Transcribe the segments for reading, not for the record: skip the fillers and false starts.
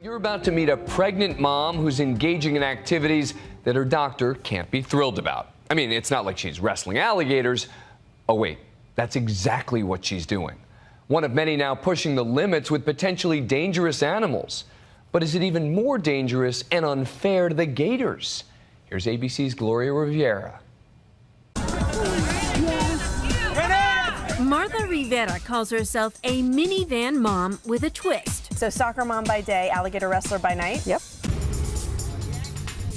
You're about to meet a pregnant mom who's engaging in activities that her doctor can't be thrilled about. I mean, it's not like she's wrestling alligators. Oh, wait, that's exactly what she's doing. One of many now pushing the limits with potentially dangerous animals. But is it even more dangerous and unfair to the gators? Here's ABC's Gloria Rivera. Martha Rivera calls herself a minivan mom with a twist. So soccer mom by day, alligator wrestler by night? Yep.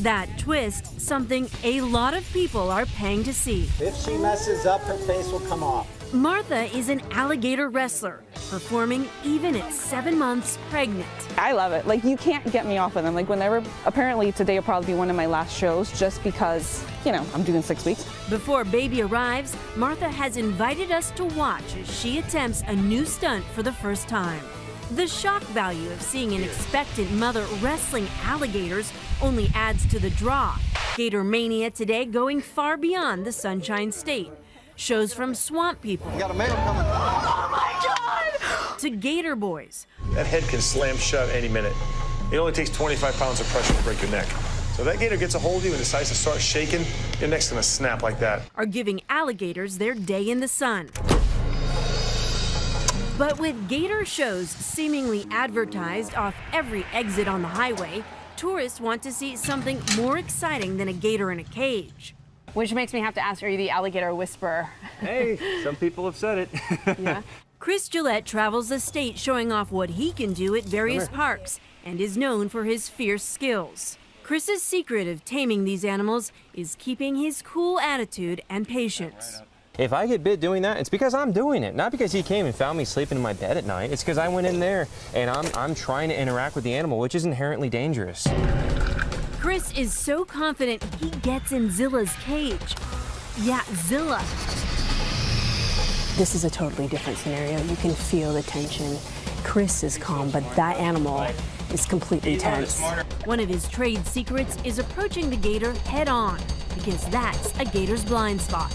That twist, something a lot of people are paying to see. If she messes up, her face will come off. Martha is an alligator wrestler, performing even at 7 months pregnant. I love it. Like, you can't get me off of them. Like, whenever, apparently today will probably be one of my last shows just because, you know, I'm doing 6 weeks. Before baby arrives, Martha has invited us to watch as she attempts a new stunt for the first time. The shock value of seeing an expectant mother wrestling alligators only adds to the draw. Gator mania today going far beyond the Sunshine State. Shows from swamp people We got a male coming. oh my God! To gator boys. That head can slam shut any minute. It only takes 25 pounds of pressure to break your neck. So if that gator gets a hold of you and decides to start shaking, your neck's gonna snap like that. Are giving alligators their day in the sun. But with gator shows seemingly advertised off every exit on the highway, tourists want to see something more exciting than a gator in a cage. Which makes me have to ask, are you the alligator whisperer? Hey, some people have said it. Yeah. Chris Gillette travels the state showing off what he can do at various parks and is known for his fierce skills. Chris's secret of taming these animals is keeping his cool attitude and patience. If I get bit doing that, it's because I'm doing it, not because he came and found me sleeping in my bed at night. It's because I went in there and I'm trying to interact with the animal, which is inherently dangerous. Chris is so confident he gets in Zilla's cage. Yeah, Zilla. This is a totally different scenario. You can feel the tension. Chris is calm, but that animal is completely tense. One of his trade secrets is approaching the gator head on, because that's a gator's blind spot.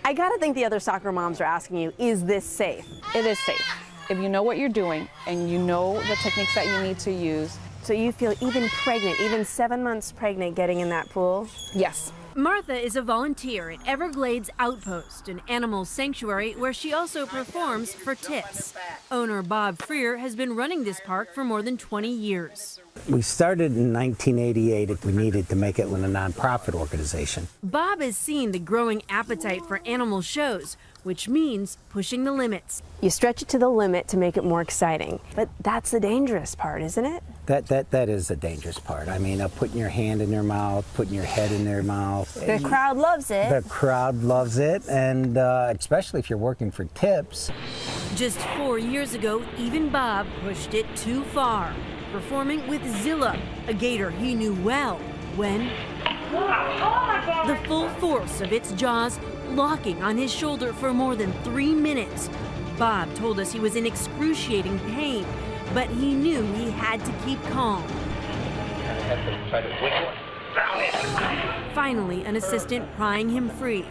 I gotta think the other soccer moms are asking you, is this safe? It is safe. If you know what you're doing and you know the techniques that you need to use. So you feel even pregnant, even 7 months pregnant getting in that pool? Yes. Martha is a volunteer at Everglades Outpost, an animal sanctuary where she also performs for tips. Owner Bob Freer has been running this park for more than 20 years. We started in 1988. We needed to make it with a nonprofit organization. Bob has seen the growing appetite for animal shows, which means pushing the limits. You stretch it to the limit to make it more exciting. But that's the dangerous part, isn't it? That is the dangerous part. I mean, putting your hand in their mouth, putting your head in their mouth. The crowd loves it. The crowd loves it, and especially if you're working for tips. Just 4 years ago, even Bob pushed it too far, performing with Zilla, a gator he knew well, when the full force of its jaws locking on his shoulder for more than 3 minutes. Bob told us he was in excruciating pain, but he knew he had to keep calm. Finally, an assistant prying him free.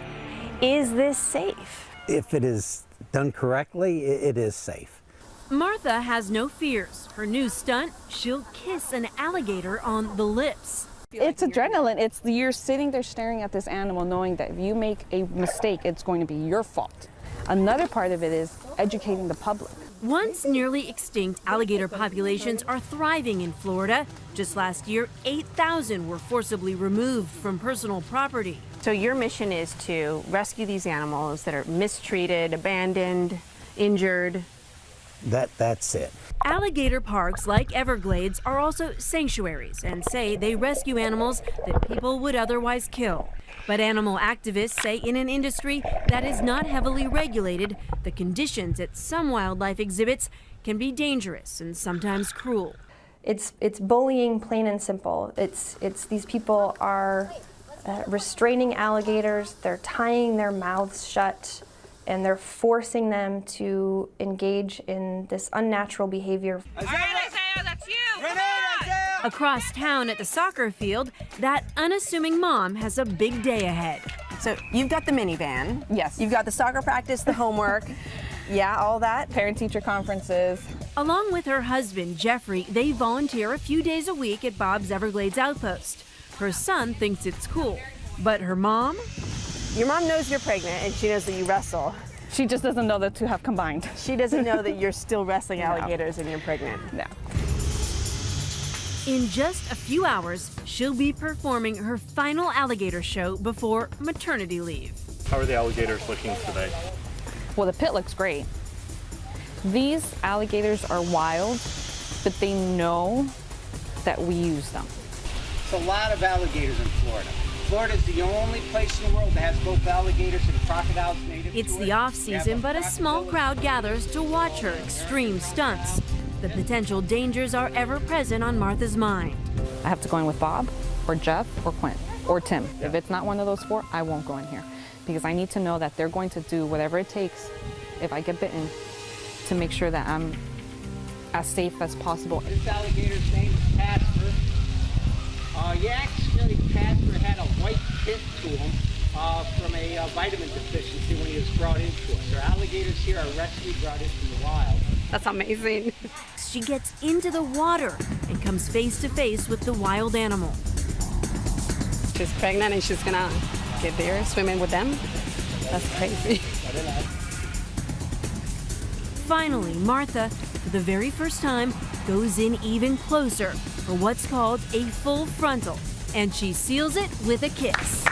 Is this safe? If it is done correctly, it is safe. Martha has no fears. Her new stunt, she'll kiss an alligator on the lips. It's adrenaline. You're sitting there staring at this animal knowing that if you make a mistake, it's going to be your fault. Another part of it is educating the public. Once nearly extinct alligator populations are thriving in Florida. Just last year, 8,000 were forcibly removed from personal property. So your mission is to rescue these animals that are mistreated, abandoned, injured. That's it. Alligator parks like Everglades are also sanctuaries and say they rescue animals that people would otherwise kill. But animal activists say in an industry that is not heavily regulated, the conditions at some wildlife exhibits can be dangerous and sometimes cruel. It's bullying, plain and simple. It's these people are restraining alligators, they're tying their mouths shut, and they're forcing them to engage in this unnatural behavior. Isaiah, that's you! Across town at the soccer field, that unassuming mom has a big day ahead. So you've got the minivan. Yes. You've got the soccer practice, the homework. Yeah, all that. Parent-teacher conferences. Along with her husband, Jeffrey, they volunteer a few days a week at Bob's Everglades outpost. Her son thinks it's cool, but her mom? Your mom knows you're pregnant and she knows that you wrestle. She just doesn't know the two have combined. She doesn't know that you're still wrestling alligators and you're pregnant. No. In just a few hours, she'll be performing her final alligator show before maternity leave. How are the alligators looking today? Well, the pit looks great. These alligators are wild, but they know that we use them. There's a lot of alligators in Florida. Florida is the only place in the world that has both alligators and crocodiles native It's to the it. off-season, but a small crowd gathers to watch her extreme stunts. The potential dangers are ever present on Martha's mind. I have to go in with Bob, or Jeff, or Quint, or Tim. If it's not one of those four, I won't go in here. Because I need to know that they're going to do whatever it takes, if I get bitten, to make sure that I'm as safe as possible. This alligator's name is Casper. Actually, Casper had a white tip to him from a vitamin deficiency when he was brought into us. Our alligators here are rescued, brought into the wild. That's amazing. She gets into the water and comes face to face with the wild animal. She's pregnant and she's gonna get there swimming with them. That's crazy. Finally, Martha, for the very first time, goes in even closer for what's called a full frontal, and she seals it with a kiss.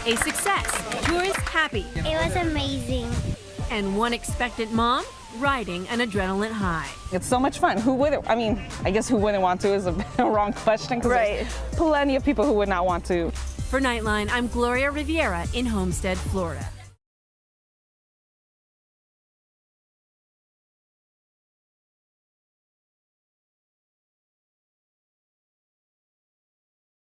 A success. Tourists happy. It was amazing. And one expectant mom riding an adrenaline high. It's so much fun. Who wouldn't? I mean, I guess who wouldn't want to is a wrong question, because there's plenty of people who would not want to. For Nightline, I'm Gloria Riviera in Homestead, Florida.